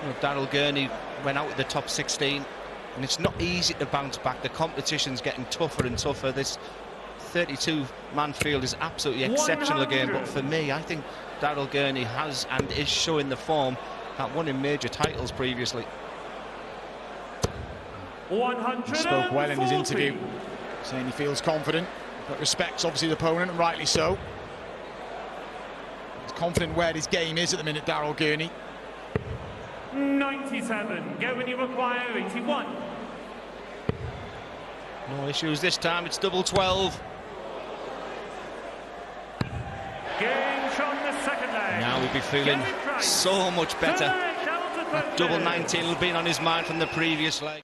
You know, Daryl Gurney went out of the top 16, and it's not easy to bounce back. The competition's getting tougher and tougher. This 32-man field is absolutely exceptional again, but for me, I think Daryl Gurney has and is showing the form that won in major titles previously. He spoke well in his interview, saying he feels confident, but respects obviously the opponent, and rightly so. He's confident where his game is at the minute, Daryl Gurney. 97, go when you require 81. No issues this time, it's double 12. Game from the second leg. Now we'll be feeling so much better. That double 19 will be on his mind from the previous leg.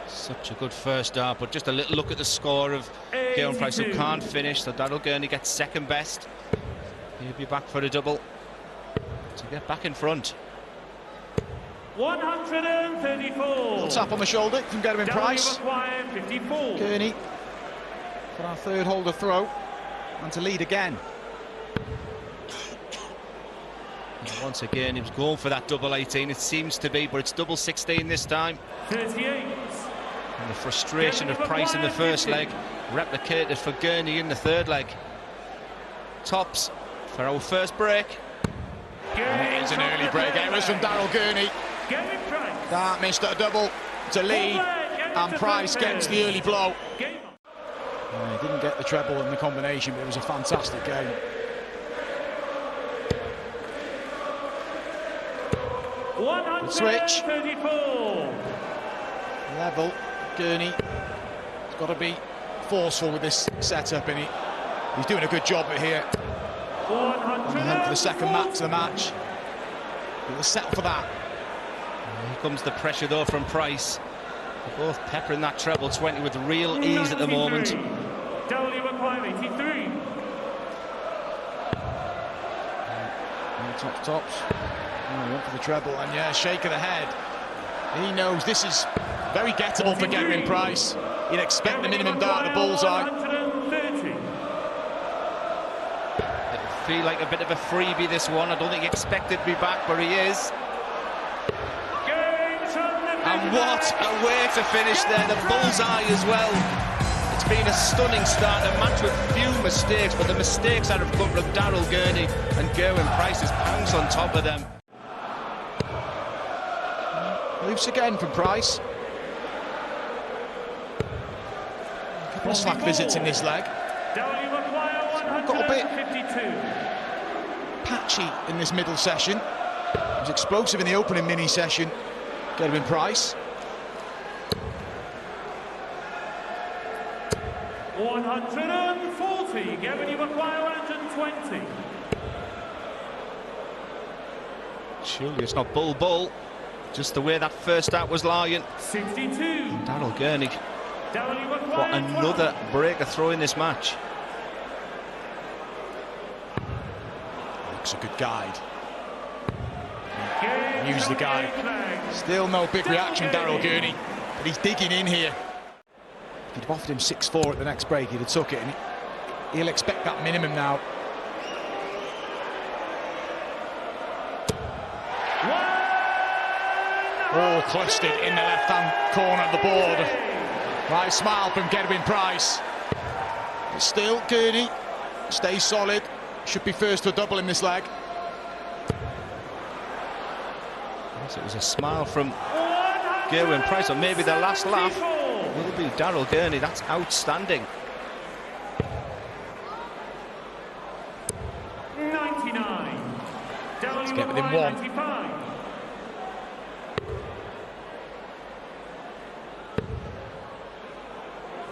Such a good first start, but just a little look at the score of Humphries, who can't finish, so Daryl Gurney gets second best. He'll be back for a double to get back in front. 134. Tap on the shoulder from Gerwin Price. 54. Gurney for our third holder throw and to lead again. And once again, he was going for that double 18. It seems to be, but it's double 16 this time. 38. And the frustration of Price in the first leg replicated for Gurney in the third leg. Tops for our first break. And it is an early break. Errors from Daryl Gurney. That missed a double to lead, and Price gets the early blow. He didn't get the treble in the combination, but it was a fantastic game. Good switch. Level. Gurney has got to be forceful with this setup, and he's doing a good job here. On the hunt for the second max of the match. He'll settle for that. Here comes the pressure though from Price. They're both peppering that treble 20 with real ease at the moment. Tops. Oh, went for the treble, and yeah, shake of the head. He knows this is very gettable for Gerwin Price. You'd expect the minimum dart, the bullseye. It'll feel like a bit of a freebie, this one. I don't think he expected to be back, but he is. And what a way to finish there, the bullseye as well. It's been a stunning start, a match with few mistakes, but the mistakes that have come from Daryl Gurney and Gerwin Price has pounced on top of them. Loose again from Price. A couple of slack visits in this leg. Got a bit patchy in this middle session. He was explosive in the opening mini session. Gerwin Price. 140. Gerwin, you require 120. Surely it's not bull. Just the way that first start was lying. 62. Daryl Gurney. What another breaker throw in this match. Looks a good guide. Use the guide. Still no big reaction, Daryl Gurney, but he's digging in here. If he'd offered him 6-4 at the next break, he'd have took it, and he'll expect that minimum now. All clustered in the left-hand corner of the board. Nice smile from Gerwin Price. But still, Gurney stays solid. Should be first to a double in this leg. Yes, it was a smile from Gerwin Price, or maybe the last laugh will be Daryl Gurney. That's outstanding. 99. Let's get within one. 95.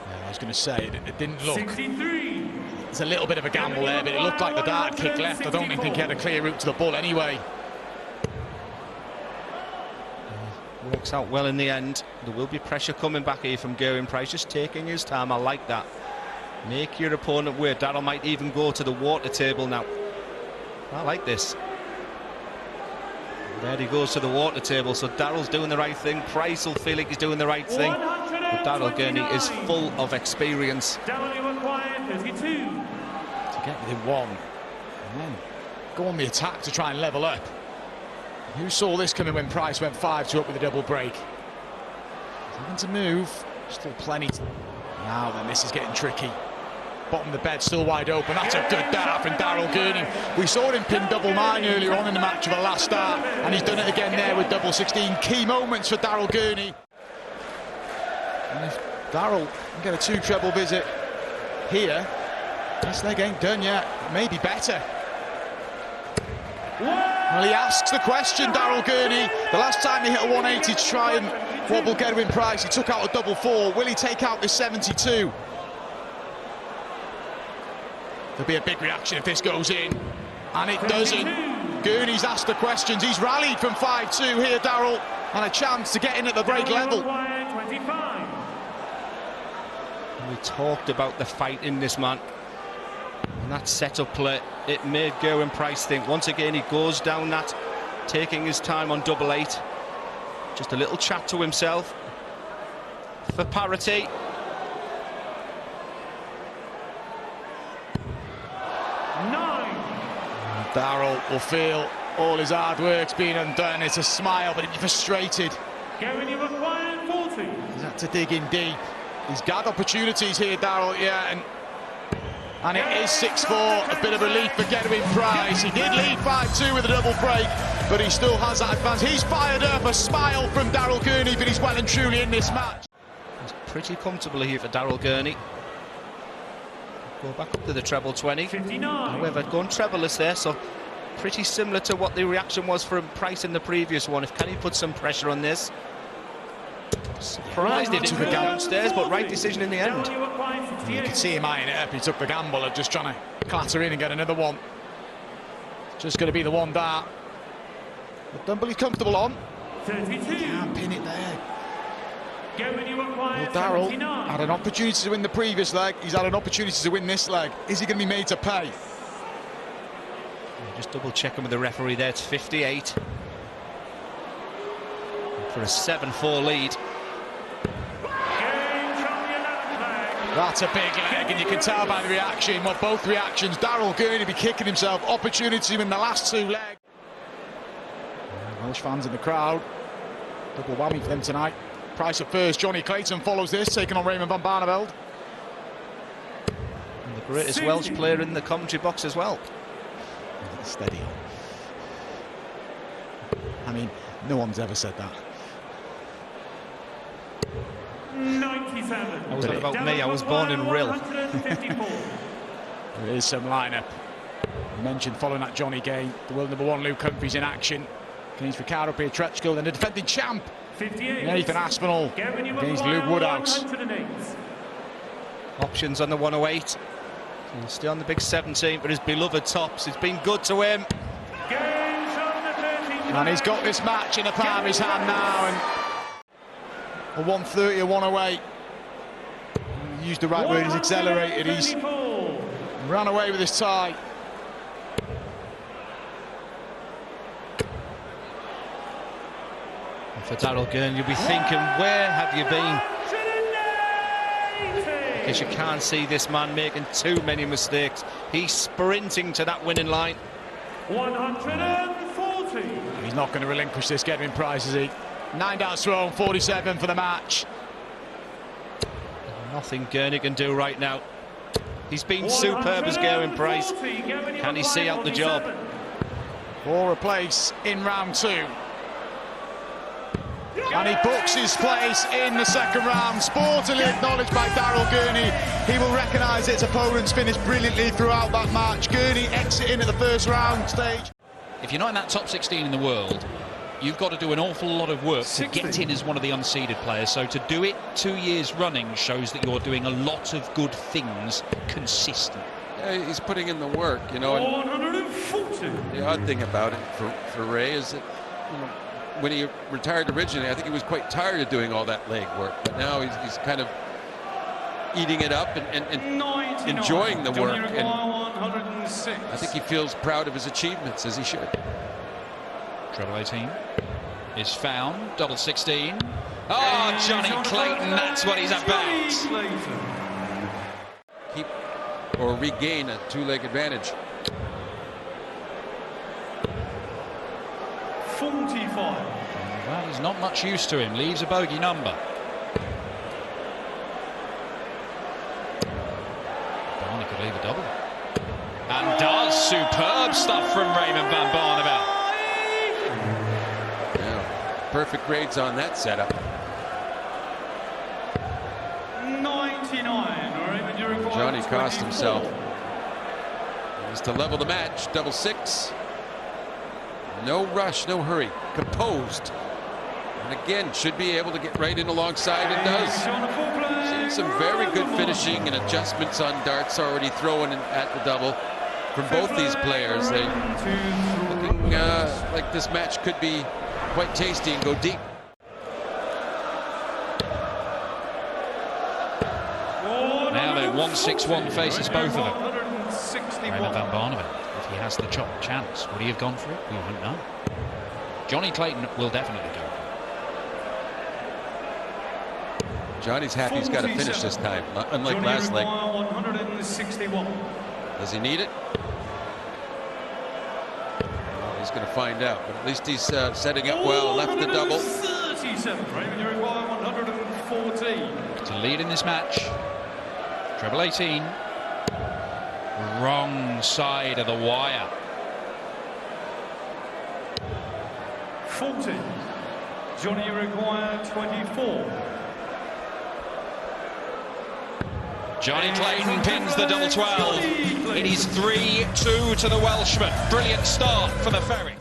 I was going to say, it didn't look... 63. There's a little bit of a gamble there, but it looked like the dart kick left. I don't think he had a clear route to the ball anyway. Works out well in the end. There will be pressure coming back here from Gerwin Price, just taking his time. I like that. Make your opponent wait. Daryl might even go to the water table now. I like this. There he goes to the water table, so Daryl's doing the right thing. Price will feel like he's doing the right thing. But Daryl Gurney is full of experience. Daryl required 32. To Get within one, and then go on the attack to try and level up. Who saw this coming when Price went 5-2 up with a double break? Nothing to move, still plenty. Now then, this is getting tricky. Bottom of the bed still wide open. That's a good dart from Daryl Gurney. We saw him pin double 9 earlier on in the match for the last start, and he's done it again there with double 16. Key moments for Daryl Gurney. And if Daryl can get a 2 treble visit here, this leg ain't done yet. Maybe better. Well, he asks the question, Daryl Gurney. The last time he hit a 180 to try and wobble Gedwin Price, he took out a double 4. Will he take out this 72? There'll be a big reaction if this goes in, and it doesn't. Gurney's asked the questions. He's rallied from 5-2 here, Daryl, and a chance to get in at the break level. We talked about the fight in this, man, and that set-up play, it made Gedwin Price think. Once again, he goes down that, taking his time on double 8. Just a little chat to himself for parity. Daryl will feel all his hard work's been undone. It's a smile, but he'll be frustrated. He's had to dig in deep. He's got opportunities here, Daryl, yeah, and it is 6-4. A bit of relief for Gedwin Price. He did lead 5-2 with a double break, but he still has that advantage. He's fired up. A smile from Daryl Gurney, but he's well and truly in this match. It's pretty comfortable here for Daryl Gurney. Go back up to the treble 20. 59. However, gone trebleless there, so pretty similar to what the reaction was from Price in the previous one. If can he put some pressure on this? Surprised he didn't go downstairs, but right decision in the end. You can see him eyeing it up. He took the gamble of just trying to clatter in and get another one. Just going to be the one dart. But Dumble's comfortable on. 32. Can't pin it there. Well, Daryl had an opportunity to win the previous leg. He's had an opportunity to win this leg. Is he going to be made to pay? Just double checking with the referee there. It's 58 for a 7-4 lead. That's a big leg, and you can tell by the reaction, well, both reactions. Daryl Gurney be kicking himself. Opportunity in the last 2 legs. Welsh fans in the crowd. Double whammy for them tonight. Price at first. Johnny Clayton follows this, taking on Raymond van Barneveld. And the greatest Welsh player in the commentary box as well. Steady. I mean, no one's ever said that. 97. I was on about me. I was born in Rill. There is some lineup. I mentioned following that Johnny game, the world #1 Luke Humphries in action against Ricardo Pietreczko, then the defending champ 58. Nathan Aspinall against Luke Woodhouse. Options on the 108. He'll stay on the big 17 for his beloved tops. It's been good to him. And he's got this match in the palm of his hand now. And a 130, a 108. He used the right word, he's accelerated. He's ran away with his tie. For Daryl Gurney, you'll be thinking, where have you been? Because you can't see this man making too many mistakes. He's sprinting to that winning line. 140. He's not going to relinquish this Gedwin Price, is he? 9 darts thrown, 47 for the match. Nothing Gurney can do right now. He's been superb as Gedwin Price. Can he see out the job? For a place in round 2. And he books his place in the second round. Sportingly acknowledged by Daryl Gurney. He will recognise its opponents finished brilliantly throughout that match. Gurney exiting at the first round stage. If you're not in that top 16 in the world, you've got to do an awful lot of work to get in as one of the unseeded players. So to do it 2 years running shows that you're doing a lot of good things consistently. Yeah, he's putting in the work, you know. And 140. the odd thing about it for Ray is that, you know, when he retired originally, I think he was quite tired of doing all that leg work. But now he's kind of eating it up and enjoying the work. And I think he feels proud of his achievements, as he should. Treble 18 is found. Double 16. Oh, Johnny Clayton, that's what he's about. or regain a two-leg advantage. 45. Well, he's not much use to him. Leaves a bogey number. Barney could leave a double. And does. Superb stuff from Raymond van Barneveld. Yeah, perfect grades on that setup. 99. Johnny cost himself. Is to level the match. Double six. No rush, no hurry. Composed. And again, should be able to get right in alongside and does. Seeing some very good finishing and adjustments on darts already throwing at the double from both these players. They looking like this match could be quite tasty and go deep. Now they're 1-6-1 faces both of them. Raymond van Barneveld, if he has the chance, would he have gone for it? We won't know. Johnny Clayton will definitely go. Johnny's happy he's got to finish this time, unlike last leg. 161. Does he need it? Well, he's going to find out, but at least he's setting up well. Left the double. 37. Raymond, you require 114. To lead in this match, treble 18. Wrong side of the wire. 40. Johnny, you require 24. Johnny Clayton pins the double 12. It is 3-2 to the Welshman. Brilliant start for the Ferry.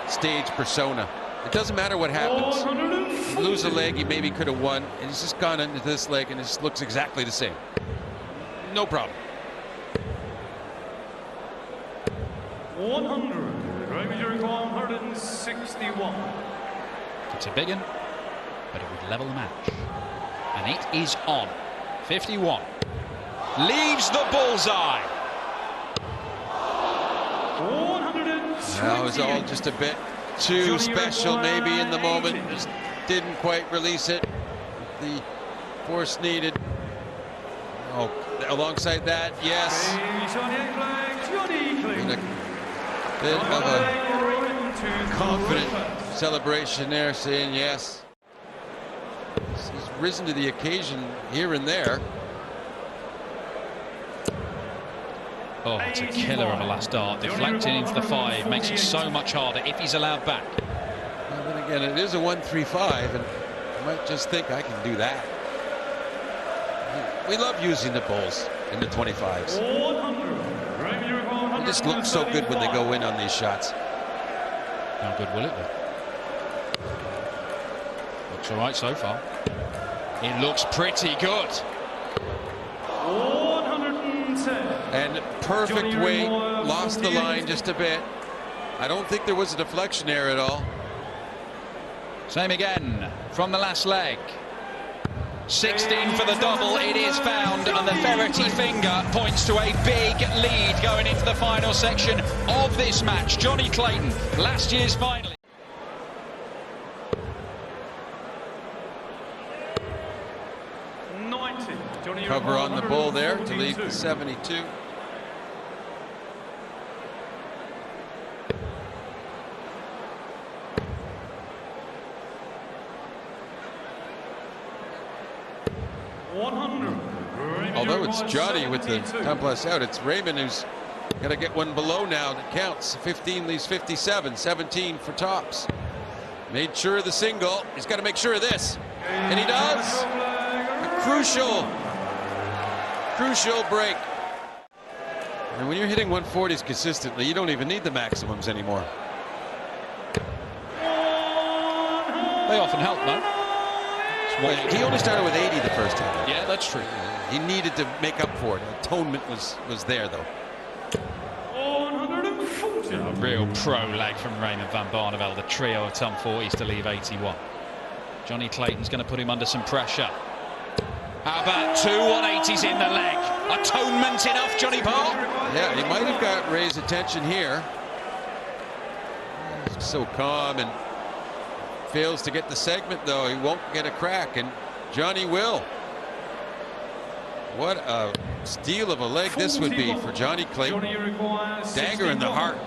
Stage persona. It doesn't matter what happens. You lose a leg, he maybe could have won, and he's just gone into this leg and it just looks exactly the same. No problem. 100. Raymond, you require 161. It's a big one, but it would level the match. And it is on. 51. Leaves the bullseye. 120. That was all just a bit too special maybe in the moment. Just didn't quite release it. The force needed. Oh, alongside that, yes. And a bit of a confident celebration there, saying yes. He's risen to the occasion here and there. Oh, it's a killer of a last dart. Deflecting into the 5 makes it so much harder if he's allowed back. Well, then again, it is a 1-3-5, and you might just think I can do that. We love using the bulls in the 25s. They just look so good when they go in on these shots. How good will it be? Looks all right so far. It looks pretty good. 110. And perfect weight, lost the line just a bit. I don't think there was a deflection there at all. Same again from the last leg. 16 for the double, it is found, and the ferrety finger points to a big lead going into the final section of this match. Johnny Clayton, last year's finalist. Cover on the bull there to lead the 72. Although it's Johnny with the 10+ out, it's Raymond who's got to get one below now that counts. 15 leaves 57, 17 for tops. Made sure of the single. He's got to make sure of this. And he does. A crucial break. And when you're hitting 140s consistently, you don't even need the maximums anymore. They often help, no? Well, he only started with 80 the first time. Yeah, that's true. He needed to make up for it. Atonement was there, though. 140. A real pro leg from Raymond van Barneveld. The trio of ton 40s to leave 81. Johnny Clayton's going to put him under some pressure. How about 2 180s in the leg? Atonement enough, Johnny Paul? Yeah, he might have got Ray's attention here. He's so calm and fails to get the segment, though. He won't get a crack, and Johnny will. What a Steal of a leg this would be for Johnny Clayton. Dagger in the heart.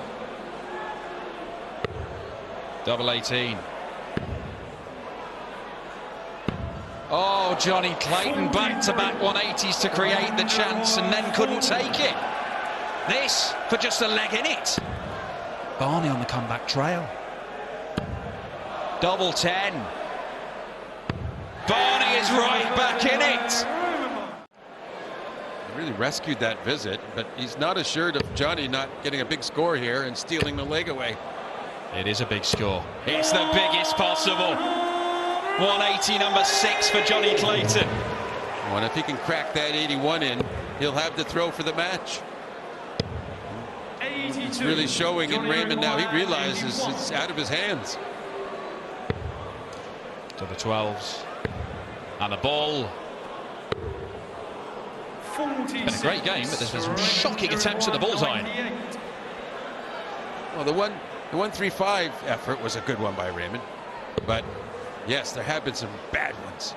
Double 18. Oh, Johnny Clayton back-to-back 180s to create the chance and then couldn't take it. This for just a leg in it. Barney on the comeback trail. Double 10. Barney is right back in it. He really rescued that visit, but he's not assured of Johnny not getting a big score here and stealing the leg away. It is a big score. It's the biggest possible. 180, number 6 for Johnny Clayton. Well, and if he can crack that 81 in, he'll have the throw for the match. It's really showing in Raymond now. He realizes it's out of his hands. To the 12s. And the ball. It's been a great game, but there's been some shocking attempts at the bullseye. Well, the 135 effort was a good one by Raymond, but yes, there have been some bad ones,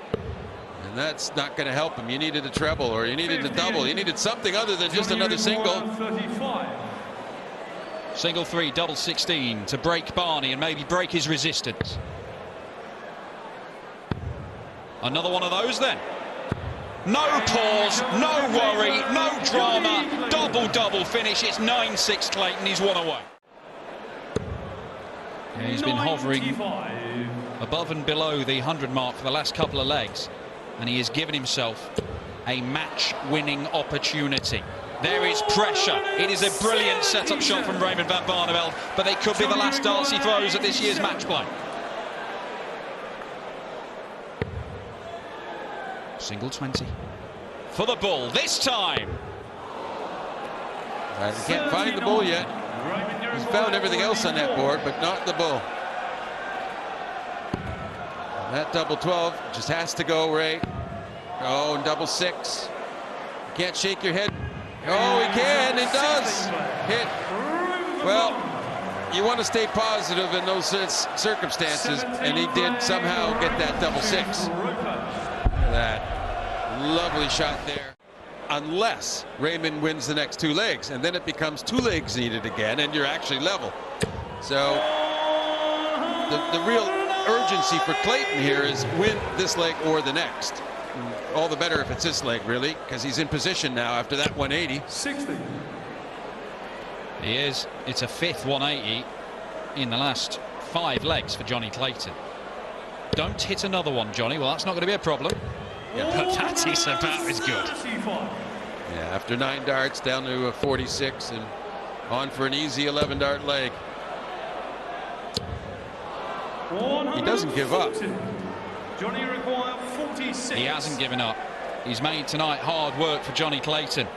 and that's not going to help him. You needed a treble, or you needed a double. You needed something other than just another single. Single 3, double 16 to break Barney and maybe break his resistance. Another one of those then. No pause, no worry, no drama. Double finish. It's 9-6 Clayton. He's one away. Yeah, he's been hovering above and below the 100 mark for the last couple of legs, and he has given himself a match-winning opportunity. There is pressure. It is a brilliant set-up shot from Raymond van Barneveld, but they could be the last darts he throws at this year's match play. Single 20 for the bull this time. He can't find the bull yet. He's found everything else on that board, but not the bull. And that double 12 just has to go, Ray. Oh, and double 6. You can't shake your head. Oh, he can. It does. Hit. Well, you want to stay positive in those circumstances, and he did somehow get that double 6. That lovely shot there. Unless Raymond wins the next 2 legs, and then it becomes 2 legs needed again, and you're actually level. So the real urgency for Clayton here is win this leg or the next. All the better if it's this leg, really, because he's in position now after that 180. 60. He is. It's a 5th 180 in the last 5 legs for Johnny Clayton. Don't hit another one, Johnny. Well, that's not going to be a problem. Yeah, but that is about as good. Yeah, after 9 darts down to a 46 and on for an easy 11-dart leg. He doesn't give up. Johnny requires 46. He hasn't given up. He's made tonight hard work for Johnny Clayton.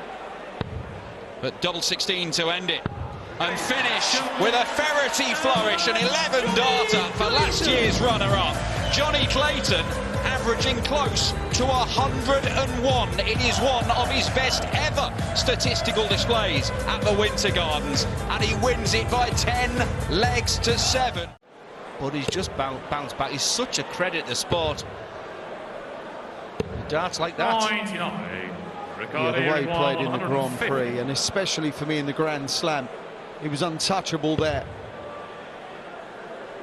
But double 16 to end it. And finish with a ferrety flourish, an 11-darter for last year's runner-up. Johnny Clayton averaging close to 101. It is one of his best ever statistical displays at the Winter Gardens, and he wins it by 10 legs to 7. But he's just bounced back. He's such a credit to sport. Darts like that. 99. Yeah, the way he played in the Grand Prix, and especially for me in the Grand Slam, he was untouchable there.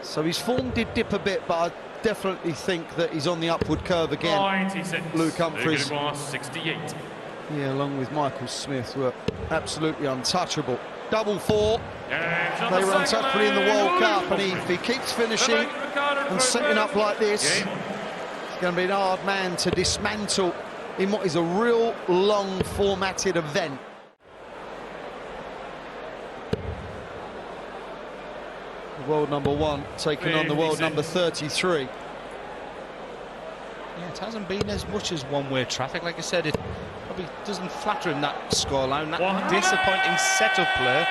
So his form did dip a bit, but I definitely think that he's on the upward curve again. 96. Luke Humphries. 68. Yeah, along with Michael Smith, were absolutely untouchable. Double 4. They were untouchable in the World Cup, and if he keeps finishing and setting up like this, it's going to be an hard man to dismantle in what is a real long formatted event. The world number 1 taking on the world number 33. Yeah, it hasn't been as much as one-way traffic. Like I said, it probably doesn't flatter him, that scoreline, that disappointing setup play.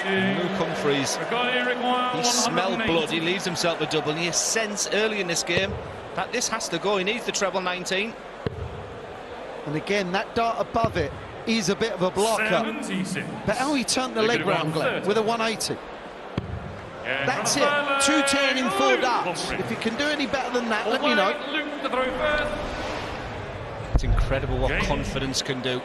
Luke Humphries, he smelled blood, he leaves himself a double, and he has sense early in this game that this has to go. He needs the treble 19. And again, that dart above it is a bit of a blocker. 76. But how he turned the leg round, Glenn, with a 180. That's it. 210 in 4 darts. If you can do any better than that, let me know. It's incredible what confidence can do.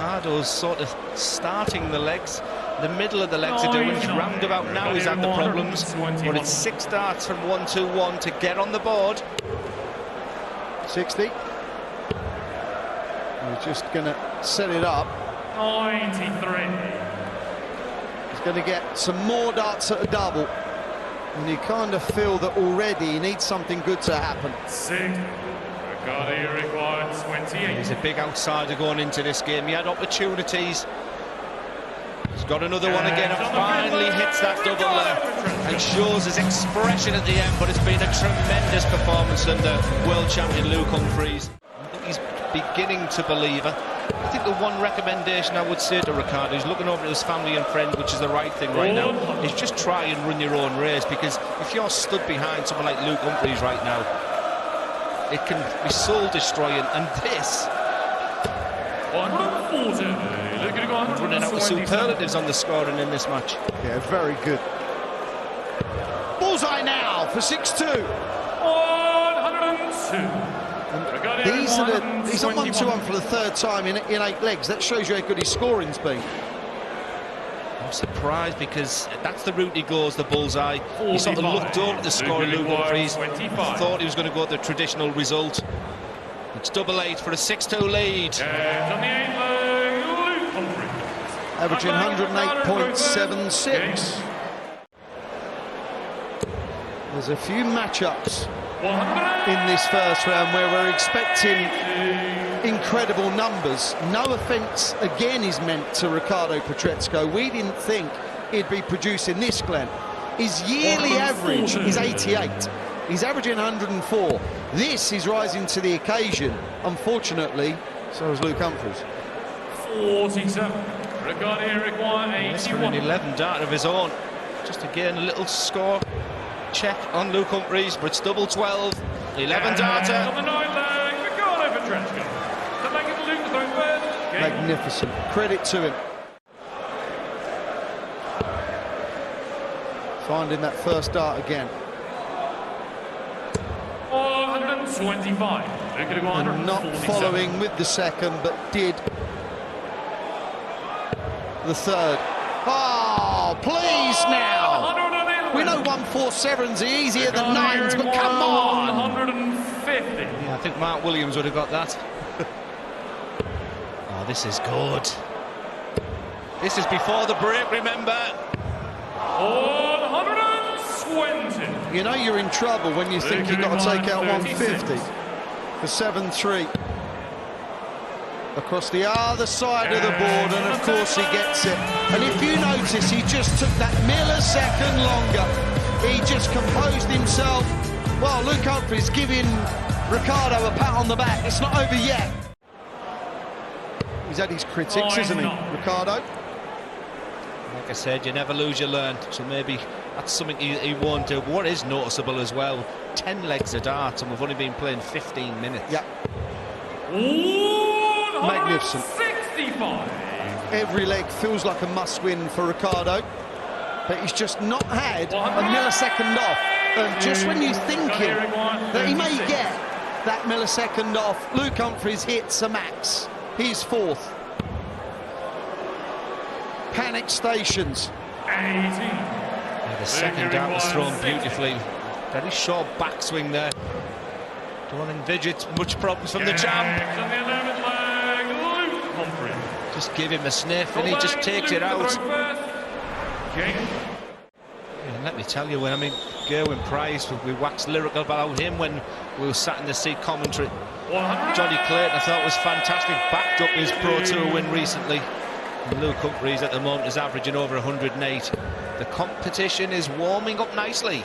Ricardo's sort of starting the legs. The middle of the legs are doing roundabout now. He's had the problems, but it's 6 darts from 1-2-1 to get on the board. 60. He's just going to set it up. 93. He's going to get some more darts at a double. And you kind of feel that already he needs something good to happen. 6. Ricardo required 28. He's a big outsider going into this game. He had opportunities. He's got another one again and finally hits that double there and shows his expression at the end, but it's been a tremendous performance under world champion Luke Humphries. I think he's beginning to believe it. I think the one recommendation I would say to Ricardo, he's looking over at his family and friends, which is the right thing right now, is just try and run your own race, because if you're stood behind someone like Luke Humphries right now, it can be soul destroying, and this 140. running out with superlatives on the scoring in this match. Yeah, very good. Bullseye now for 6-2. 102. He's on 1-2-1 for the 3rd time in 8 legs. That shows you how good his scoring's been. I'm surprised, because that's the route he goes, the bullseye. He sort of looked over at the score of Luke Humphries, thought he was going to go with the traditional result. It's 8-8 for a 6-2 lead. Averaging 108.76. There's a few matchups in this first round where we're expecting incredible numbers. No offence again is meant to Ricardo Pietreczko. We didn't think he'd be producing this, Glenn. His yearly average is 88. He's averaging 104. This is rising to the occasion. Unfortunately, so is Luke Humphries. 47. Ricardo required 81. An 11 dart of his own. Just again a little score check on Luke Humphries, but it's double 12. 11 darter. On the 9th leg, Ricardo Pietreczko. The leg of Luke thrown third. Magnificent. Credit to him. Finding that first dart again. 125. And not following with the second, but did the third. Oh, please now. We know 147's easier than 9s, but come on. 150. Yeah, I think Mark Williams would have got that. Oh, this is good. This is before the break, remember. 120. You know you're in trouble when you think you've got to take out 150 for 7-3. Across the other side of the board, and of course he gets it. And if you notice, he just took that millisecond longer. He just composed himself. Well, Luke Humphries giving Ricardo a pat on the back. It's not over yet. He's had his critics, isn't he, Ricardo? Like I said, you never lose, you learn. So maybe that's something he won't do. But what is noticeable as well, 10 legs of darts, and we've only been playing 15 minutes. Yeah. Magnificent. 65. Every leg feels like a must-win for Ricardo, but he's just not had a millisecond off. And just when you're thinking that he may get that millisecond off, Luke Humphries hits a max. He's 4th. Panic stations. 18. Yeah, the second dart was thrown beautifully. Very short backswing there. Don't envisage much problems from the jam. Just give him a sniff and he just takes it out. And let me tell you, when Gerwyn Price, we waxed lyrical about him when we were sat in the seat commentary. Johnny Clayton, I thought, was fantastic, backed up his Pro Tour win recently. And Luke Humphries at the moment is averaging over 108. The competition is warming up nicely.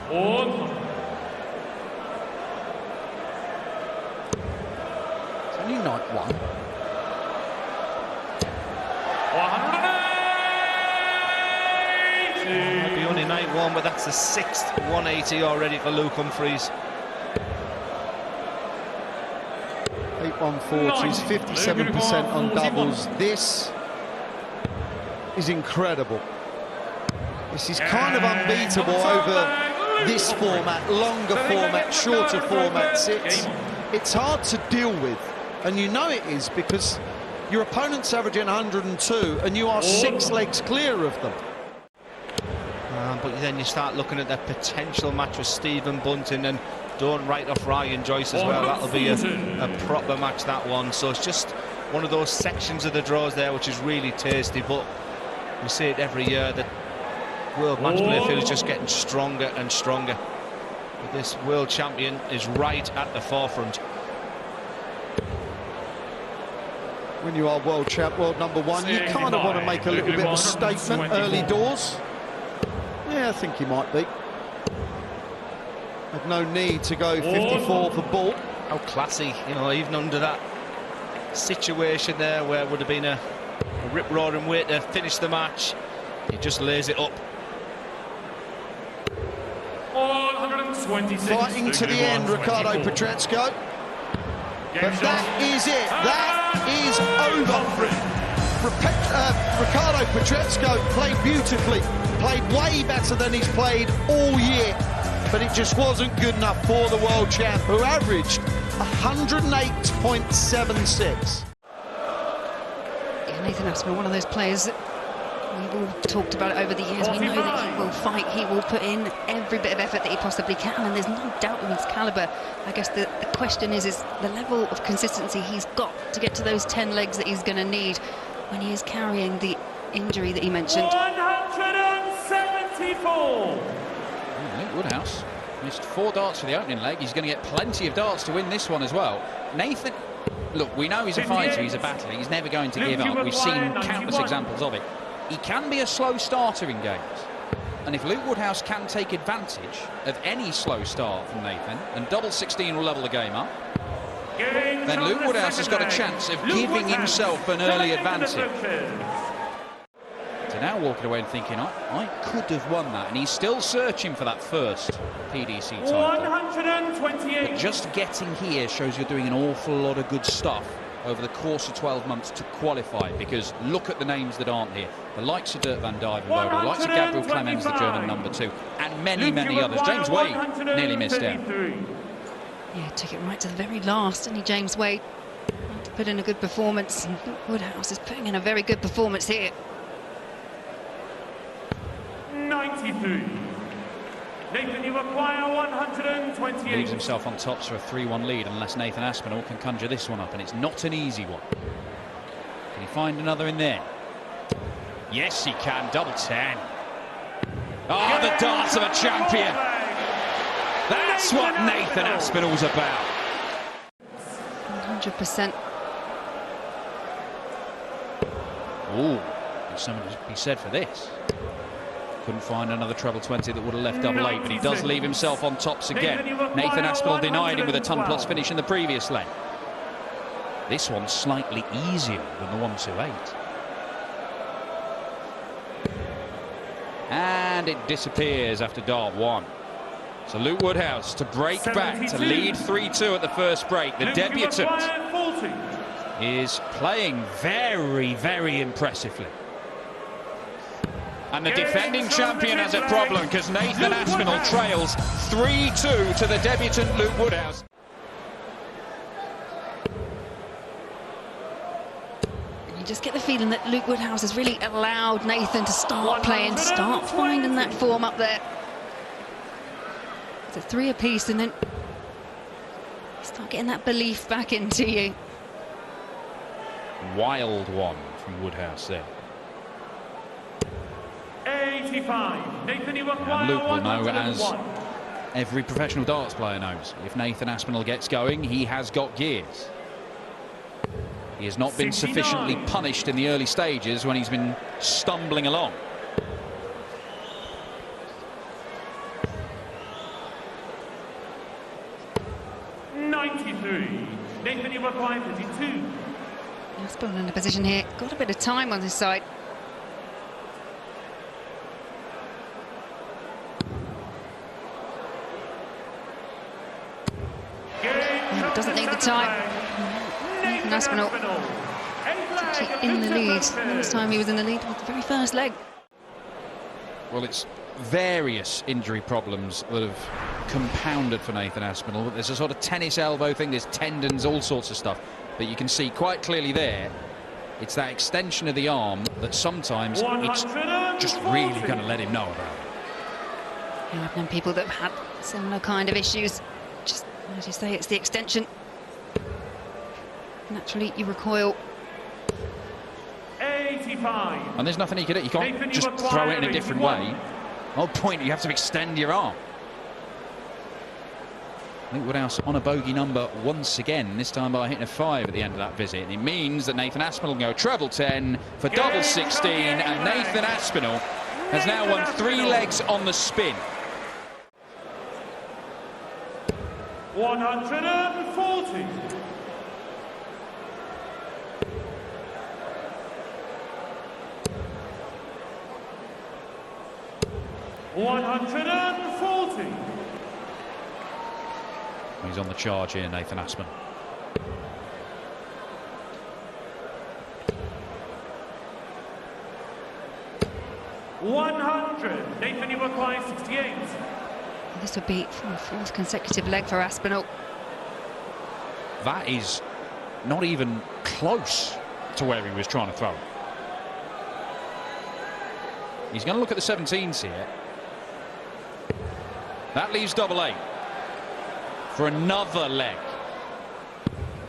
It's only night 1. 180. Might be only night 1, but that's the 6th 180 already for Luke Humphries. 8 140s, 57% on doubles. This is incredible. This is kind of unbeatable over this format, longer format, shorter formats. It's hard to deal with, and you know it is, because Your opponent's averaging 102 and you are 6 legs clear of them. But then you start looking at the potential match with Stephen Bunting, and don't write off Ryan Joyce as well. That'll be a proper match, that one. So it's just one of those sections of the draws there which is really tasty, but we see it every year that World Matchplay field is just getting stronger and stronger. But this world champion is right at the forefront. When you are world champ, world number 1, you kind of want to make a little bit of a statement early doors. Yeah, I think he might be. Had no need to go 54 for ball. How classy, you know, even under that situation there where it would have been a rip-roaring way to finish the match, he just lays it up. Fighting to the end, Ricardo Pietreczko. But that is it. That is over. Ricardo Pietreczko played beautifully, played way better than he's played all year, but it just wasn't good enough for the world champ, who averaged 108.76. Yeah, Nathan Aspinall, one of those players that we've all talked about it over the years. We know that he will fight, he will put in every bit of effort that he possibly can, and there's no doubt in his calibre. I guess the question is the level of consistency he's got to get to those 10 legs that he's going to need when he is carrying the injury that he mentioned. 174! Luke Woodhouse missed 4 darts for the opening leg. He's going to get plenty of darts to win this one as well. Nathan, look, we know he's a fighter, he's a battler, he's never going to give up. We've seen countless examples of it. He can be a slow starter in games, and if Luke Woodhouse can take advantage of any slow start from Nathan, and double 16 will level the game up, then Luke Woodhouse has got a chance of giving himself an early advantage. So now walking away and thinking, I could have won that, and he's still searching for that first PDC title. 128. But just getting here shows you're doing an awful lot of good stuff over the course of 12 months to qualify, because look at the names that aren't here. The likes of Dirk van Dijvenbode, the likes of Gabriel Clemens, the German #2, and many, many others. James Wade nearly missed out. Yeah, took it right to the very last, and James Wade had to put in a good performance, and Woodhouse is putting in a very good performance here. 93. Nathan, you acquire 128. Leaves himself on top for a 3-1 lead, unless Nathan Aspinall can conjure this one up, and it's not an easy one. Can he find another in there? Yes, he can. Double 10. Oh, the darts of a champion. That's what Nathan Aspinall's about. 100%. Ooh, there's something to be said for this. Couldn't find another treble 20 that would have left double 8, but he does leave himself on tops again. Nathan Aspinall denied him with a ton-plus finish in the previous leg. This one's slightly easier than the 128. And it disappears after dart 1. So Luke Woodhouse to break back, to lead 3-2 at the first break. The debutant is playing very, very impressively. And the defending champion has a problem, because Nathan Aspinall trails 3-2 to the debutant Luke Woodhouse. You just get the feeling that Luke Woodhouse has really allowed Nathan to start playing, to start finding that form up there. It's a 3 apiece, and then start getting that belief back into you. Wild one from Woodhouse there. 85. Nathan, you acquire And Luke will know, as 101. every professional darts player knows, if Nathan Aspinall gets going, he has got gears. He has not been 69. sufficiently punished in the early stages when he's been stumbling along. Nathan, you acquire 32. Aspinall in a position here, got a bit of time on his side. Doesn't need the time. Nathan Aspinall actually in the lead. Last time he was in the lead with the very first leg. Well, it's various injury problems that have compounded for Nathan Aspinall. There's a sort of tennis elbow thing, there's tendons, all sorts of stuff. But you can see quite clearly there, It's that extension of the arm that sometimes it's just really going to let him know about it. Yeah, I've known people that have had similar kind of issues. Just, as you say, it's the extension. Naturally, you recoil. 85. And there's nothing he can do. You can't just throw it in a different way. The whole point, you have to extend your arm. Woodhouse on a bogey number once again, this time by hitting a 5 at the end of that visit. And it means that Nathan Aspinall can go treble 10 for double 16, and Nathan Aspinall has now won 3 legs on the spin. 140. He's on the charge here, Nathan Aspinall. Nathan, you require 68. This would be a 4th consecutive leg for Aspinall. That is not even close to where he was trying to throw it. He's going to look at the 17s here. That leaves double 8 for another leg.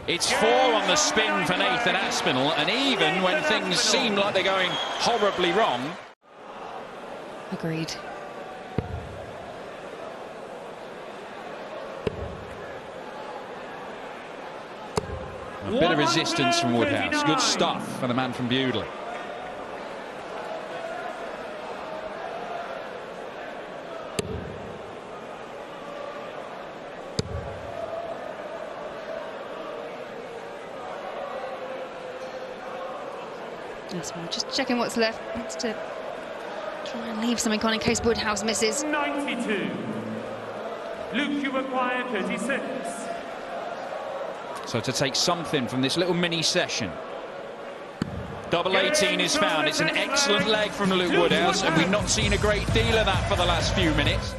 It's 4 on the spin for Nathan Aspinall, and even when things seem like they're going horribly wrong. Agreed. A bit of resistance from Woodhouse. Good stuff for the man from Bewdley. That's well, just checking what's left. Wants to try and leave something on in case Woodhouse misses. 92. Luke, you require 36. So to take something from this little mini session, double 18 is found. It's an excellent leg from Luke Woodhouse, and we've not seen a great deal of that for the last few minutes.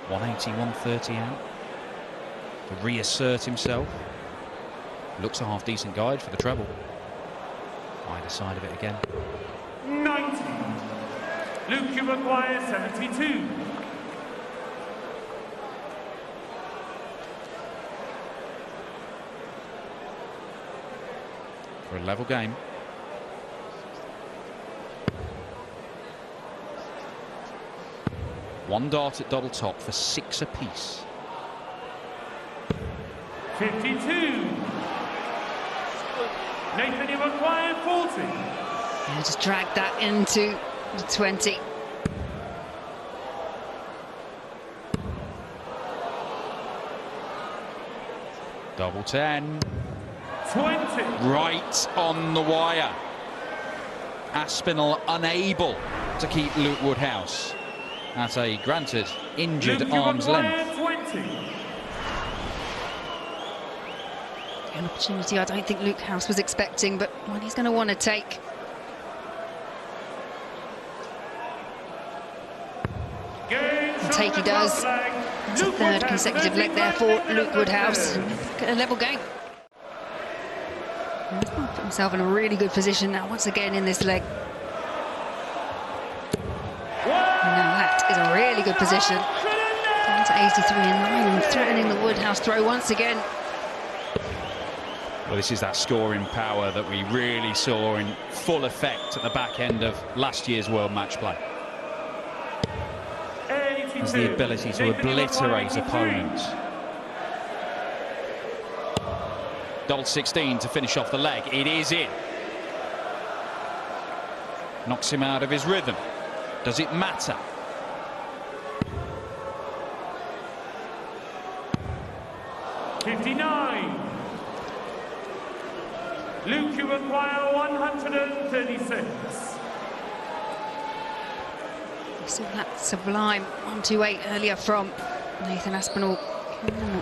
180, 130 out to reassert himself. Looks a half-decent guide for the treble. Either side of it again. 90. Luke, you require 72. For a level game. One dart at double top for 6 apiece. 52. Nathan, you require 40. Yeah, just drag that into the 20. Double 10. 20. Right on the wire. Aspinall unable to keep Luke Woodhouse at a granted injured Luke, arm's length. 20. An opportunity I don't think Luke House was expecting, but one he's going to want to take. And take he does. It's a 3rd consecutive leg there for Luke Woodhouse. Get a level game. He's put himself in a really good position now, once again in this leg. Now that is a really good position. Down to 83 and 9, threatening the Woodhouse throw once again. Well, this is that scoring power that we really saw in full effect at the back end of last year's World Matchplay. Has the ability to obliterate opponents. Double 16 to finish off the leg. It is in. Knocks him out of his rhythm. Does it matter? $59. Luke, you require 136. We saw that sublime 128 earlier from Nathan Aspinall.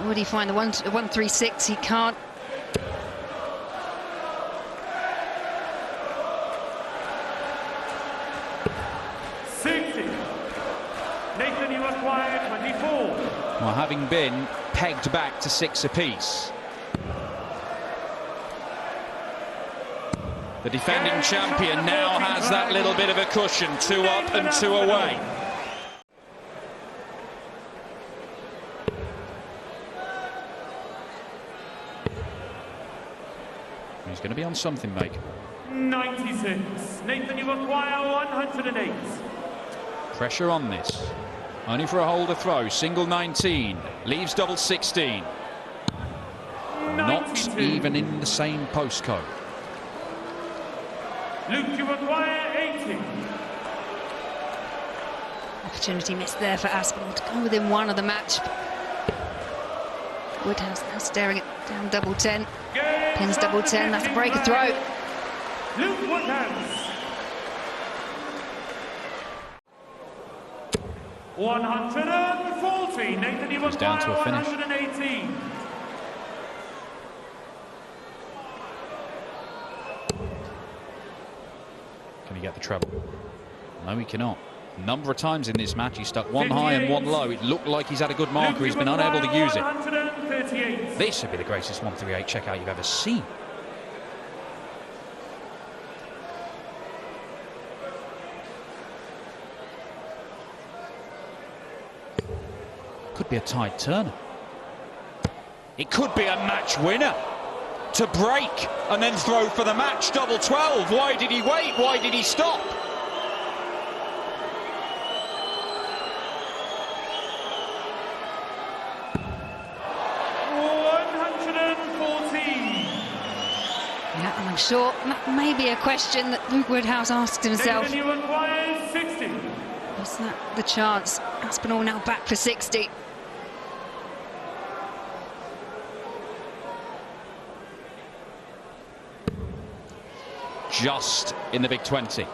Would he find the 136? He can't. Nathan, you require 24. Well, having been pegged back to 6 apiece. The defending champion now has that little bit of a cushion. 2 up and 2 away. He's going to be on something, mate. 96. Nathan, you acquire 108. Pressure on this. Only for a holder throw. Single 19. Leaves double 16. 92. Not even in the same postcode. Luke, you acquire 80. Opportunity missed there for Aspinall to go within 1 of the match. Woodhouse now staring it down double 10. Pins double 10, that's a break of throw. Luke Woodhouse. 140. Nathan, you It's down to a acquire finish. 118. Can he get the treble? No, he cannot. A number of times in this match, he stuck 1 high and 1 low. It looked like he's had a good marker. He's been unable to use it. 138. This would be the greatest 138 checkout you've ever seen. Could be a tied turner. It could be a match winner. To break and then throw for the match. Double 12. Why did he wait? Why did he stop? Yeah, and I'm sure that may be a question that Luke Woodhouse asked himself. Nathan, you acquire 60. Was that the chance? Aspinall now back for 60. Just in the big 20.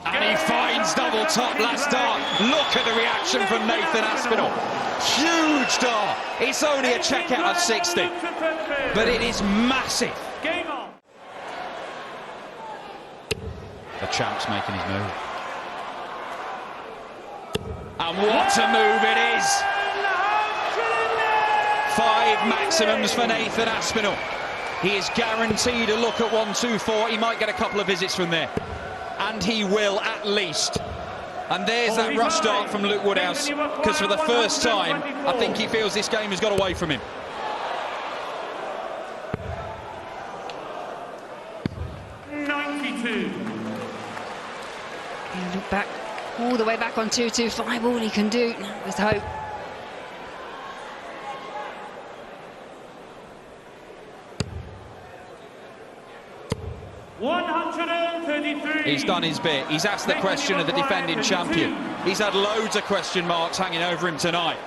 And he finds double top last dart. Look at the reaction from Nathan Aspinall. Huge dart. It's only a checkout of 60, but it is massive. Game on. The champ's making his move. And what a move it is! 5 maximums for Nathan Aspinall. He is guaranteed a look at 1-2-4. He might get a couple of visits from there. And he will at least. And there's that rush start from Luke Woodhouse, because for the first time, I think he feels this game has got away from him. He'll look back, all the way back on 2-2-5. All he can do now is hope. He's done his bit. He's asked the question of the defending champion. He's had loads of question marks hanging over him tonight.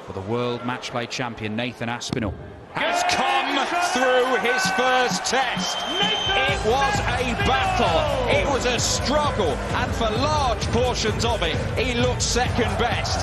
But the World Matchplay champion, Nathan Aspinall, has come through his first test. It was a battle. It was a struggle. And for large portions of it, he looked second best.